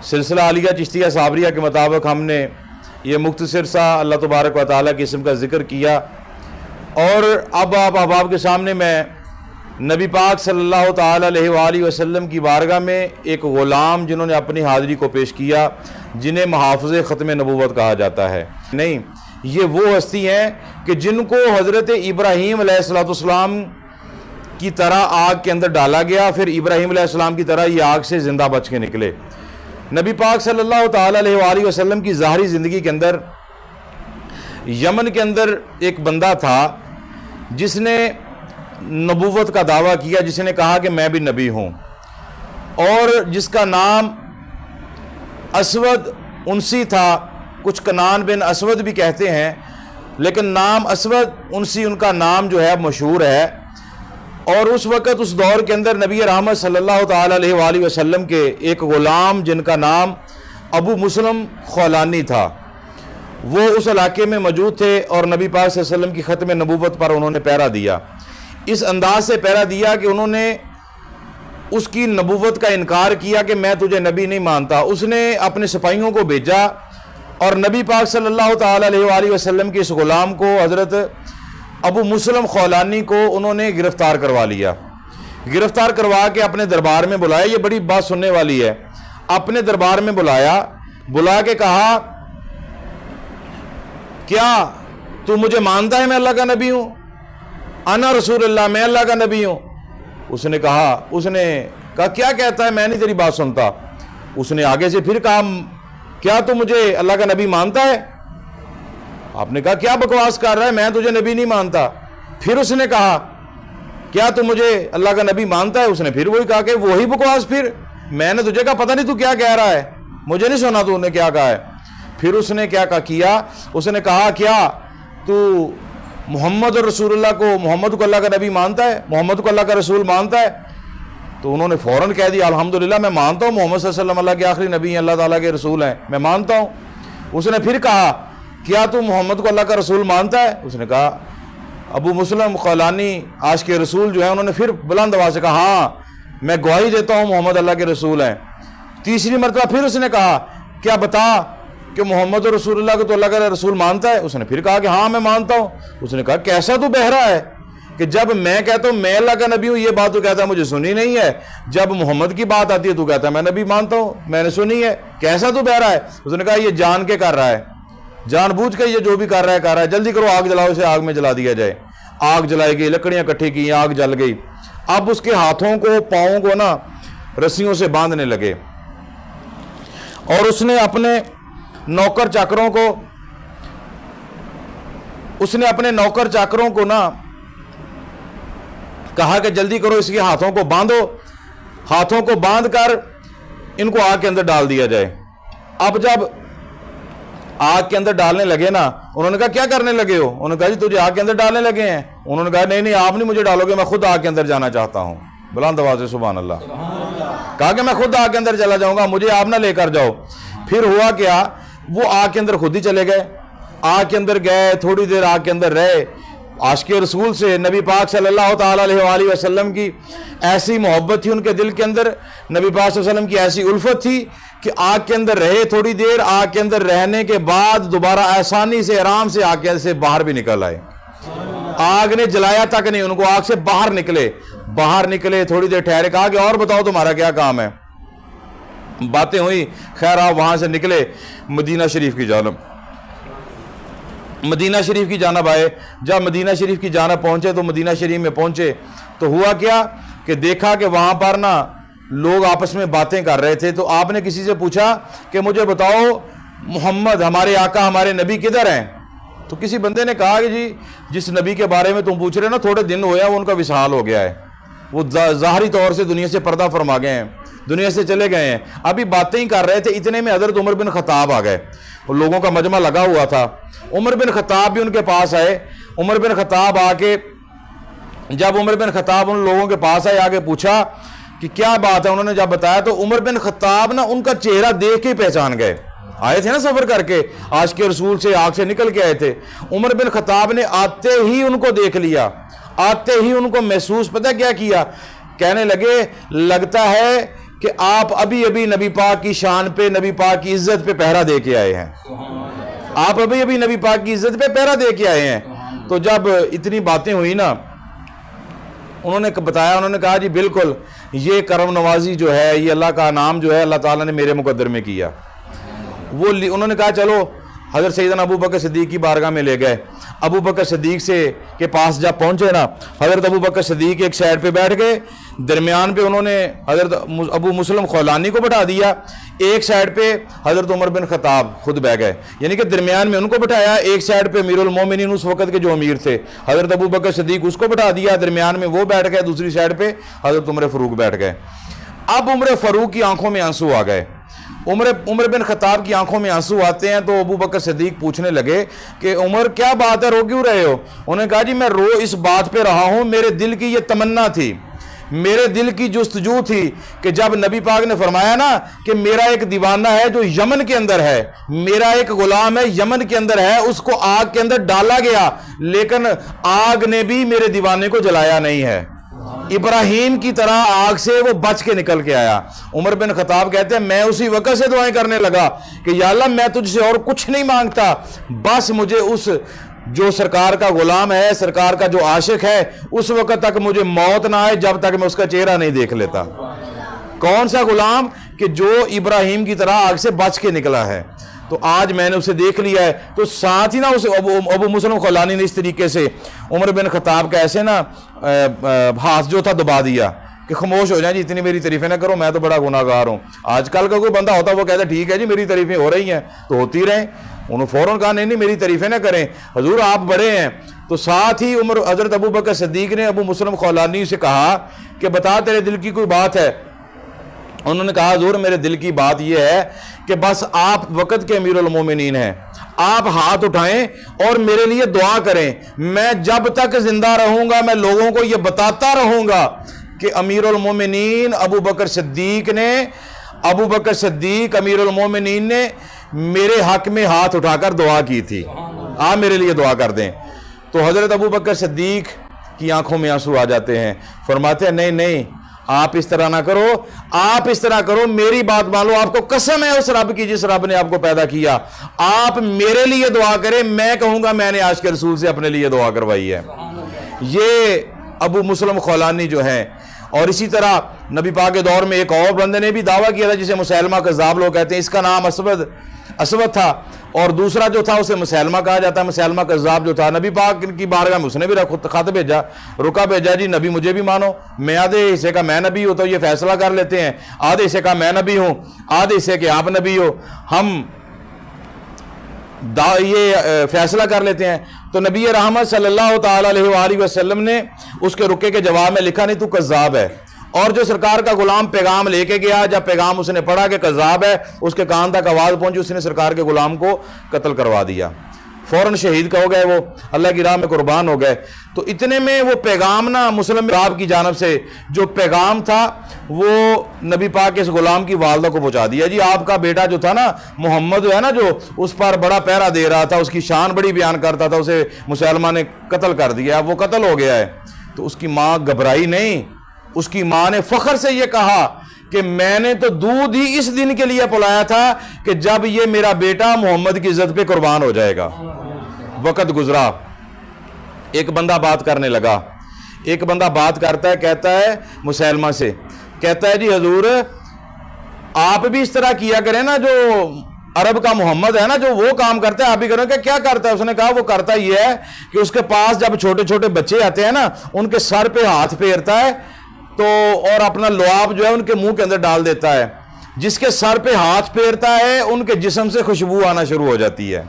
سلسلہ عالیہ چشتیہ صابریہ کے مطابق ہم نے یہ مختصر سا اللہ تبارک و تعالیٰ کے اسم کا ذکر کیا، اور اب آپ احباب کے سامنے میں نبی پاک صلی اللہ تعالیٰ علیہ وآلہ وسلم کی بارگاہ میں ایک غلام جنہوں نے اپنی حاضری کو پیش کیا، جنہیں محافظ ختم نبوت کہا جاتا ہے، نہیں، یہ وہ ہستی ہیں کہ جن کو حضرت ابراہیم علیہ السلام کی طرح آگ کے اندر ڈالا گیا، پھر ابراہیم علیہ السلام کی طرح یہ آگ سے زندہ بچ کے نکلے۔ نبی پاک صلی اللہ تعالیٰ علیہ وآلہ وسلم کی ظاہری زندگی کے اندر یمن کے اندر ایک بندہ تھا جس نے نبوت کا دعویٰ کیا، جس نے کہا کہ میں بھی نبی ہوں، اور جس کا نام اسود انسی تھا، کچھ کنان بن اسود بھی کہتے ہیں، لیکن نام اسود انسی ان کا نام جو ہے مشہور ہے۔ اور اس وقت اس دور کے اندر نبی رحمت صلی اللہ تعالیٰ علیہ وآلہ وسلم کے ایک غلام جن کا نام ابو مسلم خولانی تھا، وہ اس علاقے میں موجود تھے، اور نبی پاک صلی اللہ علیہ وسلم کی ختم نبوت پر انہوں نے پہرا دیا۔ اس انداز سے پہرا دیا کہ انہوں نے اس کی نبوت کا انکار کیا کہ میں تجھے نبی نہیں مانتا۔ اس نے اپنے سپاہیوں کو بھیجا اور نبی پاک صلی اللہ تعالیٰ علیہ وآلہ وسلم کے اس غلام کو، حضرت ابو مسلم خولانی کو، انہوں نے گرفتار کروا لیا۔ گرفتار کروا کے اپنے دربار میں بلایا، یہ بڑی بات سننے والی ہے، اپنے دربار میں بلایا، بلا کے کہا کیا تو مجھے مانتا ہے میں اللہ کا نبی ہوں؟ انا رسول اللہ، میں اللہ کا نبی ہوں۔ اس نے کہا کیا کہتا ہے، میں نہیں تیری بات سنتا۔ اس نے آگے سے پھر کہا کیا تو مجھے اللہ کا نبی مانتا ہے؟ آپ نے کہا کیا بکواس کر رہا ہے، میں تجھے نبی نہیں مانتا۔ پھر اس نے کہا کیا تو مجھے اللہ کا نبی مانتا ہے؟ اس نے پھر وہی کہا کہ وہی بکواس، پھر میں نے تجھے کہا پتہ نہیں تو کیا کہہ رہا ہے، مجھے نہیں سنا تو نے کیا کہا ہے۔ پھر اس نے کیا اس نے کہا کیا تو محمد رسول اللہ کو، محمد کو اللہ کا نبی مانتا ہے، محمد کو اللہ کا رسول مانتا ہے؟ تو انہوں نے فوراً کہہ دیا الحمدللہ میں مانتا ہوں، محمد صلی اللہ علیہ وسلم اللہ کے آخری نبی ہیں، اللہ تعالیٰ کے رسول ہیں، میں مانتا ہوں۔ اس نے پھر کہا کیا تو محمد کو اللہ کا رسول مانتا ہے؟ اس نے کہا ابو مسلم خولانی عاشق رسول جو ہے، انہوں نے پھر بلند آواز سے کہا ہاں میں گواہی دیتا ہوں محمد اللہ کے رسول ہیں۔ تیسری مرتبہ پھر اس نے کہا کیا بتا کہ محمد رسول اللہ کو تو اللہ کا رسول مانتا ہے؟ اس نے پھر کہا کہ ہاں میں مانتا ہوں۔ اس نے کہا کیسا تو بہرا ہے کہ جب میں کہتا ہوں میں اللہ کا نبی ہوں یہ بات تو کہتا ہے مجھے سنی نہیں ہے، جب محمد کی بات آتی ہے تو کہتا ہے میں نبی مانتا ہوں، میں نے سنی ہے، کیسا تو بہرا ہے؟ اس نے کہا یہ جان کے کر رہا ہے، جان بوجھ کے یہ جو بھی کر رہا ہے، جلدی کرو آگ جلاؤ، اسے آگ میں جلا دیا جائے۔ آگ جلائی گئی، لکڑیاں کٹھی کی، آگ جل گئی۔ اب اس کے ہاتھوں کو پاؤں کو نا رسیوں سے باندھنے لگے، اور اس نے اپنے نوکر چاکروں کو نا کہا کہ جلدی کرو اس کے ہاتھوں کو باندھو، ہاتھوں کو باندھ کر ان کو آگ کے اندر ڈال دیا جائے۔ اب جب آگ کے اندر ڈالنے لگے نا، انہوں نے کہا کیا کرنے لگے ہو؟ انہوں نے کہا جی تجھے آگ کے اندر ڈالنے لگے ہیں۔ انہوں نے کہا نہیں آپ نہیں مجھے ڈالو گے، میں خود آگ کے اندر جانا چاہتا ہوں۔ بلند آواز سے سبحان اللہ۔ کہا کہ میں خود آگ کے اندر چلا جاؤں گا، مجھے آپ نہ لے کر جاؤ۔ پھر ہوا کیا، وہ آگ کے اندر خود ہی چلے گئے، آگ کے اندر گئے، تھوڑی دیر آگ کے اندر رہے۔ عاشق رسول سے نبی پاک صلی اللہ تعالیٰ علیہ وآلہ وسلم کی ایسی محبت تھی ان کے دل کے اندر، نبی پاک صلی اللہ علیہ وسلم کی ایسی الفت تھی کہ آگ کے اندر رہے تھوڑی دیر، آگ کے اندر رہنے کے بعد دوبارہ آسانی سے آرام سے آگ سے باہر بھی نکل آئے۔ آگ نے جلایا تک نہیں ان کو، آگ سے باہر نکلے تھوڑی دیر ٹھہرے، کہا کہ اور بتاؤ تمہارا کیا کام ہے؟ باتیں ہوئی، خیر آپ وہاں سے نکلے مدینہ شریف کی جانب آئے۔ جب مدینہ شریف کی جانب پہنچے تو مدینہ شریف میں پہنچے تو ہوا کیا کہ دیکھا کہ وہاں پر نا لوگ آپس میں باتیں کر رہے تھے۔ تو آپ نے کسی سے پوچھا کہ مجھے بتاؤ محمد ہمارے آقا ہمارے نبی کدھر ہیں؟ تو کسی بندے نے کہا کہ جی جس نبی کے بارے میں تم پوچھ رہے نا تھوڑے دن ہویا وہ ان کا وصال ہو گیا ہے، وہ ظاہری طور سے دنیا سے پردہ فرما گئے ہیں، دنیا سے چلے گئے ہیں۔ ابھی باتیں ہی کر رہے تھے، اتنے میں حضرت عمر بن خطاب آ گئے، وہ لوگوں کا مجمع لگا ہوا تھا۔ عمر بن خطاب بھی ان کے پاس آئے۔ عمر بن خطاب آ کے جب عمر بن خطاب ان لوگوں کے پاس آئے، آگے پوچھا کہ کیا بات ہے، انہوں نے جب بتایا تو عمر بن خطاب نا ان کا چہرہ دیکھ کے پہچان گئے، آئے تھے نا سفر کر کے، عاشق رسول سے آگ سے نکل کے آئے تھے۔ عمر بن خطاب نے آتے ہی ان کو دیکھ لیا، آتے ہی ان کو محسوس، پتہ کیا کیا، کہنے لگے لگتا ہے کہ آپ ابھی ابھی نبی پاک کی شان پہ، نبی پاک کی عزت پہ پہرا دے کے آئے ہیں، آپ ابھی ابھی نبی پاک کی عزت پہ پہرا دے کے آئے ہیں۔ تو جب اتنی باتیں ہوئی نا، انہوں نے بتایا، انہوں نے کہا جی بالکل یہ کرم نوازی جو ہے، یہ اللہ کا نام جو ہے اللہ تعالیٰ نے میرے مقدر میں کیا۔ وہ انہوں نے کہا چلو حضرت سیدنا ابو بکر صدیق کی بارگاہ میں لے گئے۔ ابو بکر صدیق کے پاس جب پہنچے نا، حضرت ابو بکر صدیق ایک سائڈ پہ بیٹھ گئے، درمیان پہ انہوں نے حضرت ابو مسلم خولانی کو بٹھا دیا، ایک سائڈ پہ حضرت عمر بن خطاب خود بیٹھ گئے، یعنی کہ درمیان میں ان کو بٹھایا، ایک سائڈ پہ امیر المومنین اس وقت کے جو امیر تھے حضرت ابو بکر صدیق اس کو بٹھا دیا، درمیان میں وہ بیٹھ گئے، دوسری سائڈ پہ حضرت عمر فاروق بیٹھ گئے۔ اب عمر فاروق کی آنکھوں میں آنسو آ گئے، عمر بن خطاب کی آنکھوں میں آنسو آتے ہیں، تو ابو بکر صدیق پوچھنے لگے کہ عمر کیا بات ہے، رو کیوں رہے ہو؟ انہوں نے کہا جی میں رو اس بات پہ رہا ہوں، میرے دل کی یہ تمنا تھی، میرے دل کی جستجو تھی کہ جب نبی پاک نے فرمایا نا کہ میرا ایک دیوانہ ہے جو یمن کے اندر ہے، میرا ایک غلام ہے یمن کے اندر ہے، اس کو آگ کے اندر ڈالا گیا لیکن آگ نے بھی میرے دیوانے کو جلایا نہیں ہے، ابراہیم کی طرح آگ سے وہ بچ کے نکل کے آیا۔ عمر بن خطاب کہتے ہیں میں اسی وقت سے دعائیں کرنے لگا کہ یا اللہ میں تجھ سے اور کچھ نہیں مانگتا، بس مجھے اس جو سرکار کا غلام ہے، سرکار کا جو عاشق ہے، اس وقت تک مجھے موت نہ آئے جب تک میں اس کا چہرہ نہیں دیکھ لیتا۔ کون سا غلام؟ کہ جو ابراہیم کی طرح آگ سے بچ کے نکلا ہے۔ تو آج میں نے اسے دیکھ لیا ہے۔ تو ساتھ ہی نا اسے ابو مسلم خولانی نے اس طریقے سے عمر بن خطاب کا ایسے نا ہاتھ جو تھا دبا دیا کہ خاموش ہو جائیں جی، اتنی میری تعریفیں نہ کرو، میں تو بڑا گناہ گار ہوں۔ آج کل کا کوئی بندہ ہوتا وہ کہتا ٹھیک ہے جی میری تعریفیں ہو رہی ہیں تو ہوتی رہیں، انہوں فوراً کہا نہیں میری تعریفیں نہ کریں، حضور آپ بڑے ہیں۔ تو ساتھ ہی حضرت ابو بکر صدیق نے ابو مسلم خولانی سے کہا کہ بتا تیرے دل کی کوئی بات ہے؟ انہوں نے کہا حضور میرے دل کی بات یہ ہے کہ بس آپ وقت کے امیر المومنین ہیں، آپ ہاتھ اٹھائیں اور میرے لیے دعا کریں، میں جب تک زندہ رہوں گا میں لوگوں کو یہ بتاتا رہوں گا کہ امیر المومنین ابو بکر صدیق امیر المومنین نے میرے حق میں ہاتھ اٹھا کر دعا کی تھی، آپ میرے لیے دعا کر دیں۔ تو حضرت ابو بکر صدیق کی آنکھوں میں آنسو آ جاتے ہیں، فرماتے ہیں نہیں آپ اس طرح نہ کرو، آپ اس طرح کرو، میری بات مانو، آپ کو قسم ہے اس رب کی جس رب نے آپ کو پیدا کیا، آپ میرے لیے دعا کریں، میں کہوں گا میں نے عاشق رسول سے اپنے لیے دعا کروائی ہے۔ یہ ابو مسلم خولانی جو ہیں۔ اور اسی طرح نبی پاک کے دور میں ایک اور بندے نے بھی دعویٰ کیا تھا جسے مسیلمہ کذاب لوگ کہتے ہیں، اس کا نام اسود تھا، اور دوسرا جو تھا اسے مسیلمہ کہا جاتا ہے، مسیلمہ کذاب جو تھا۔ نبی پاک کی بارگاہ میں اس نے بھی خط بھیجا، رکا بھیجا جی نبی مجھے بھی مانو، میں آدھے حصے کا میں نبی ہوں تو یہ فیصلہ کر لیتے ہیں، آدھے حصے کا میں نبی ہوں، آدھے حصے کے آپ نبی ہو، ہم یہ فیصلہ کر لیتے ہیں۔ تو نبی رحمت صلی اللہ تعالیٰ علیہ وآلہ وسلم نے اس کے رکے کے جواب میں لکھا نہیں تو کذاب ہے، اور جو سرکار کا غلام پیغام لے کے گیا، جب پیغام اس نے پڑھا کہ کذاب ہے، اس کے کان تک آواز پہنچی، اس نے سرکار کے غلام کو قتل کروا دیا، فوراً شہید ہو گئے، وہ اللہ کی راہ میں قربان ہو گئے۔ تو اتنے میں وہ پیغام نا مسلم راب کی جانب سے جو پیغام تھا وہ نبی پاک کے اس غلام کی والدہ کو پہنچا دیا، جی آپ کا بیٹا جو تھا نا محمد ہے نا، جو اس پر بڑا پہرا دے رہا تھا، اس کی شان بڑی بیان کرتا تھا، اسے مسلمہ نے قتل کر دیا، وہ قتل ہو گیا ہے۔ تو اس کی ماں گھبرائی نہیں، اس کی ماں نے فخر سے یہ کہا کہ میں نے تو دودھ ہی اس دن کے لیے پلایا تھا کہ جب یہ میرا بیٹا محمد کی عزت پہ قربان ہو جائے گا۔ وقت گزرا، ایک بندہ بات کرنے لگا، ایک بندہ بات کرتا ہے، کہتا ہے مسیلمہ سے، کہتا ہے جی حضور آپ بھی اس طرح کیا کریں نا، جو عرب کا محمد ہے نا جو وہ کام کرتا ہے آپ بھی کریں۔ کہ کیا کرتا ہے؟ اس نے کہا وہ کرتا یہ ہے کہ اس کے پاس جب چھوٹے چھوٹے بچے آتے ہیں نا ان کے سر پہ ہاتھ پھیرتا ہے تو اور اپنا لعاب جو ہے ان کے منہ کے اندر ڈال دیتا ہے، جس کے سر پہ ہاتھ پھیرتا ہے ان کے جسم سے خوشبو آنا شروع ہو جاتی ہے،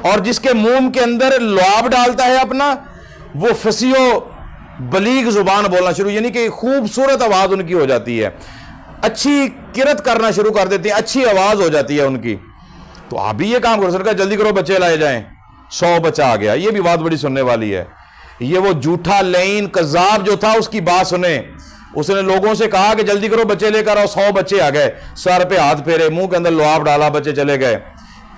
اور جس کے منہ کے اندر لعاب ڈالتا ہے اپنا وہ فصیح و بلیغ زبان بولنا شروع، یعنی کہ خوبصورت آواز ان کی ہو جاتی ہے، اچھی قرت کرنا شروع کر دیتی ہیں، اچھی آواز ہو جاتی ہے ان کی۔ تو آپ بھی یہ کام کرو، سرکار جلدی کرو بچے لائے جائیں۔ 100 بچہ آ گیا، یہ بھی بات بڑی سننے والی ہے۔ یہ وہ جھوٹا لعین کذاب جو تھا اس کی بات سنیں، اس نے لوگوں سے کہا کہ جلدی کرو بچے لے کر آؤ، 100 بچے آ گئے، سر پہ ہاتھ پھیرے، منہ کے اندر لعاب ڈالا، بچے چلے گئے۔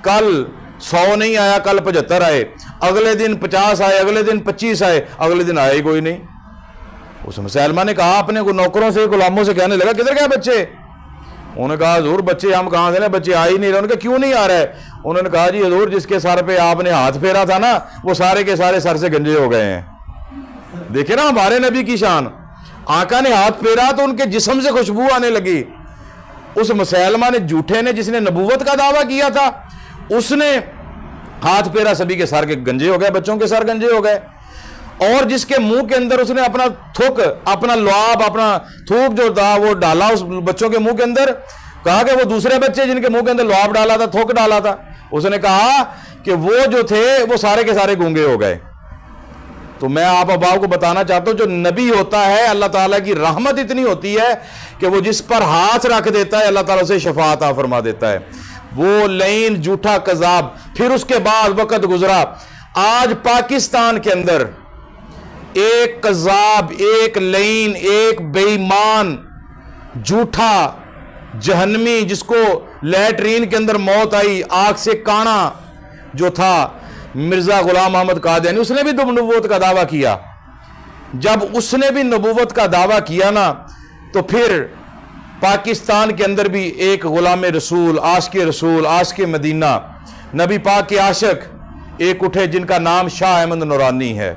کل 100 نہیں آیا، کل 75 آئے، اگلے دن 50 آئے، اگلے دن 25 آئے، اگلے دن آئے ہی کوئی نہیں۔ اس مسیلمہ نے کہا اپنے نوکروں سے غلاموں سے کہنے لگا کدھر گئے بچے؟ انہوں نے کہا حضور بچے ہم کہاں سے لیں, بچے آ ہی نہیں رہے. انہوں نے کہا کیوں نہیں آ رہا ہے؟ انہوں نے کہا جی حضور جس کے سر پہ آپ نے ہاتھ پھیرا تھا نا وہ سارے کے سارے سر سے گنجے ہو گئے ہیں. دیکھیں نا ہمارے نبی کی شان, آقا نے ہاتھ پھیرا تو ان کے جسم سے خوشبو آنے لگی. اس مسیلمہ نے جھوٹے نے جس نے نبوت کا دعویٰ کیا تھا اس نے ہاتھ پھیرا, سبھی کے سر کے گنجے ہو گئے, بچوں کے سر گنجے ہو گئے. اور جس کے منہ کے اندر اس نے اپنا تھوک, اپنا لعاب, اپنا تھوک جو تھا وہ ڈالا اس بچوں کے منہ کے اندر, کہا کہ وہ دوسرے بچے جن کے منہ کے اندر لعاب ڈالا تھا, تھوک ڈالا تھا, اس نے کہا کہ وہ جو تھے وہ سارے کے سارے گونگے ہو گئے. تو میں آپ اباؤ کو بتانا چاہتا ہوں جو نبی ہوتا ہے اللہ تعالیٰ کی رحمت اتنی ہوتی ہے کہ وہ جس پر ہاتھ رکھ دیتا ہے اللہ تعالیٰ اسے شفاعت عطا فرما دیتا ہے. وہ لعین جھوٹا کذاب. پھر اس کے بعد وقت گزرا, آج پاکستان کے اندر ایک کذاب, ایک لعین, ایک بے ایمان, جھوٹا جہنمی جس کو لیٹرین کے اندر موت آئی, آگ سے کانا جو تھا, مرزا غلام احمد قادیانی, اس نے بھی نبوت کا دعویٰ کیا. جب اس نے بھی نبوت کا دعویٰ کیا نا تو پھر پاکستان کے اندر بھی ایک غلام رسول, عاشق رسول, عاشق مدینہ, نبی پاک کے عاشق ایک اٹھے جن کا نام شاہ احمد نورانی ہے.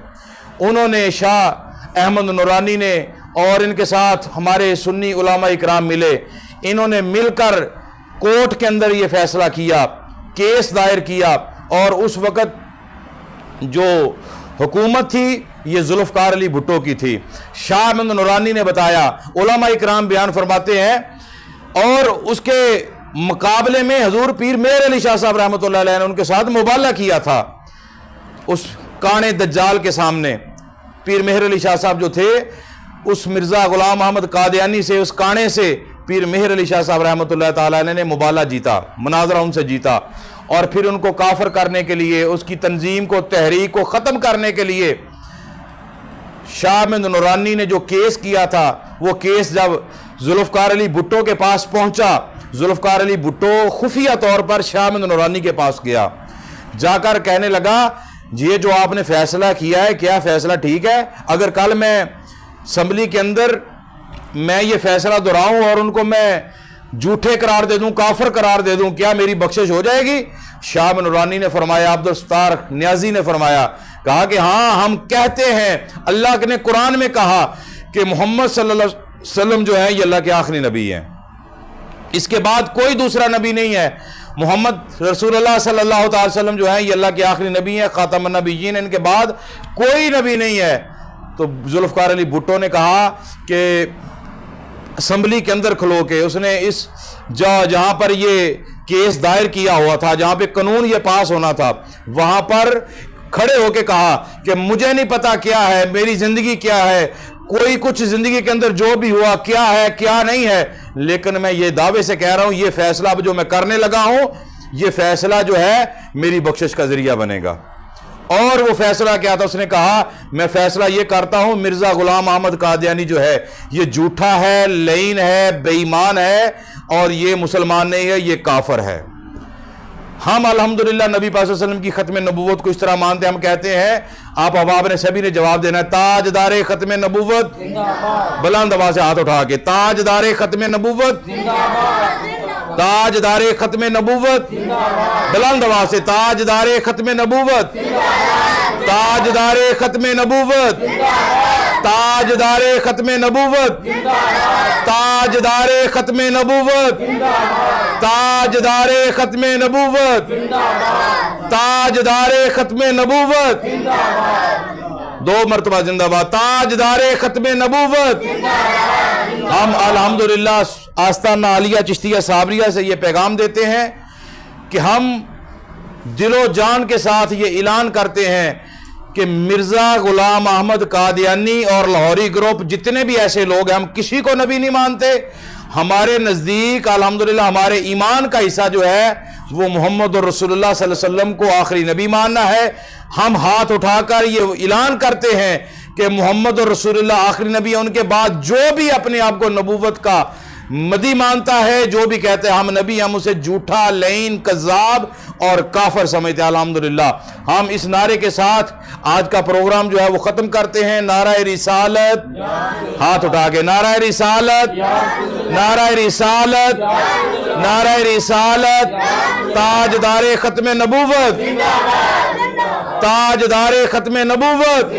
انہوں نے, شاہ احمد نورانی نے, اور ان کے ساتھ ہمارے سنی علماء اکرام ملے, انہوں نے مل کر کورٹ کے اندر یہ فیصلہ کیا, کیس دائر کیا. اور اس وقت جو حکومت تھی یہ ذوالفقار علی بھٹو کی تھی. شاہ احمد نورانی نے بتایا, علماء اکرام بیان فرماتے ہیں, اور اس کے مقابلے میں حضور پیر مہر علی شاہ صاحب رحمۃ اللہ علیہ نے ان کے ساتھ مبالغہ کیا تھا اس کانے دجال کے سامنے. پیر مہر علی شاہ صاحب جو تھے اس مرزا غلام احمد قادیانی سے, اس کانے سے پیر مہر علی شاہ صاحب رحمۃ اللہ تعالیٰ نے مبالغہ جیتا, مناظرہ ان سے جیتا, اور پھر ان کو کافر کرنے کے لیے, اس کی تنظیم کو, تحریک کو ختم کرنے کے لیے شاہ احمد نورانی نے جو کیس کیا تھا وہ کیس جب ذوالفقار علی بھٹو کے پاس پہنچا, ذوالفقار علی بھٹو خفیہ طور پر شاہ احمد نورانی کے پاس گیا, جا کر کہنے لگا یہ جو آپ نے فیصلہ کیا ہے کیا فیصلہ ٹھیک ہے؟ اگر کل میں اسمبلی کے اندر میں یہ فیصلہ دہراؤں اور ان کو میں جھوٹے قرار دے دوں, کافر قرار دے دوں, کیا میری بخشش ہو جائے گی؟ شاہ نورانی نے فرمایا, عبدالستار نیازی نے فرمایا, کہا کہ ہاں ہم کہتے ہیں, اللہ نے قرآن میں کہا کہ محمد صلی اللہ علیہ وسلم جو ہے یہ اللہ کے آخری نبی ہیں, اس کے بعد کوئی دوسرا نبی نہیں ہے. محمد رسول اللہ صلی اللہ تعالی وسلم جو ہے یہ اللہ کے آخری نبی ہیں, خاتم النبیین, ان کے بعد کوئی نبی نہیں ہے. تو ذوالفقار علی بھٹو نے کہا کہ اسمبلی کے اندر کھلو کے, اس نے اس جہاں پر یہ کیس دائر کیا ہوا تھا, جہاں پہ قانون یہ پاس ہونا تھا, وہاں پر کھڑے ہو کے کہا کہ مجھے نہیں پتا کیا ہے, میری زندگی کیا ہے, کوئی کچھ زندگی کے اندر جو بھی ہوا کیا ہے کیا نہیں ہے, لیکن میں یہ دعوے سے کہہ رہا ہوں یہ فیصلہ اب جو میں کرنے لگا ہوں یہ فیصلہ جو ہے میری بخشش کا ذریعہ بنے گا. اور وہ فیصلہ کیا تھا؟ اس نے کہا میں فیصلہ یہ کرتا ہوں مرزا غلام احمد قادیانی جو ہے یہ جھوٹا ہے, لعین ہے, بے ایمان ہے, اور یہ مسلمان نہیں ہے, یہ کافر ہے. ہم الحمدللہ نبی پاک صلی اللہ علیہ وسلم کی ختم نبوت کو اس طرح مانتے ہیں, ہم کہتے ہیں, آپ احباب نے سبھی نے جواب دینا ہے, تاجدار ختم نبوت, بلند آواز سے ہاتھ اٹھا کے, تاجدار ختم نبوت, تاجدار ختم نبوت, بلند آواز سے, تاجدار ختم نبوت, تاجدار ختم نبوت, تاجدار ختم نبوت, تاجدار ختم نبوت, تاجدار ختم نبوت, تاجدار ختم نبوت, دو مرتبہ زندہ باد, تاجدار ختم نبوت. ہم الحمدللہ آستانہ عالیہ چشتیہ صابریہ سے یہ پیغام دیتے ہیں کہ ہم دل و جان کے ساتھ یہ اعلان کرتے ہیں کہ مرزا غلام احمد قادیانی اور لاہوری گروپ جتنے بھی ایسے لوگ ہیں, ہم کسی کو نبی نہیں مانتے. ہمارے نزدیک الحمدللہ ہمارے ایمان کا حصہ جو ہے وہ محمد رسول اللہ صلی اللہ علیہ وسلم کو آخری نبی ماننا ہے. ہم ہاتھ اٹھا کر یہ اعلان کرتے ہیں کہ محمد رسول اللہ آخری نبی ہے, ان کے بعد جو بھی اپنے آپ کو نبوت کا مدی مانتا ہے, جو بھی کہتے ہیں ہم نبی, ہم اسے جھوٹا, لعین, کذاب اور کافر سمجھتے ہیں. الحمدللہ ہم اس نعرے کے ساتھ آج کا پروگرام جو ہے وہ ختم کرتے ہیں. نعرہ رسالت, ہاتھ اٹھا کے, نعرہ رسالت, نعرہ رسالت، نعرہ رسالت، تاجدار ختم نبوت، تاجدار ختم نبوت،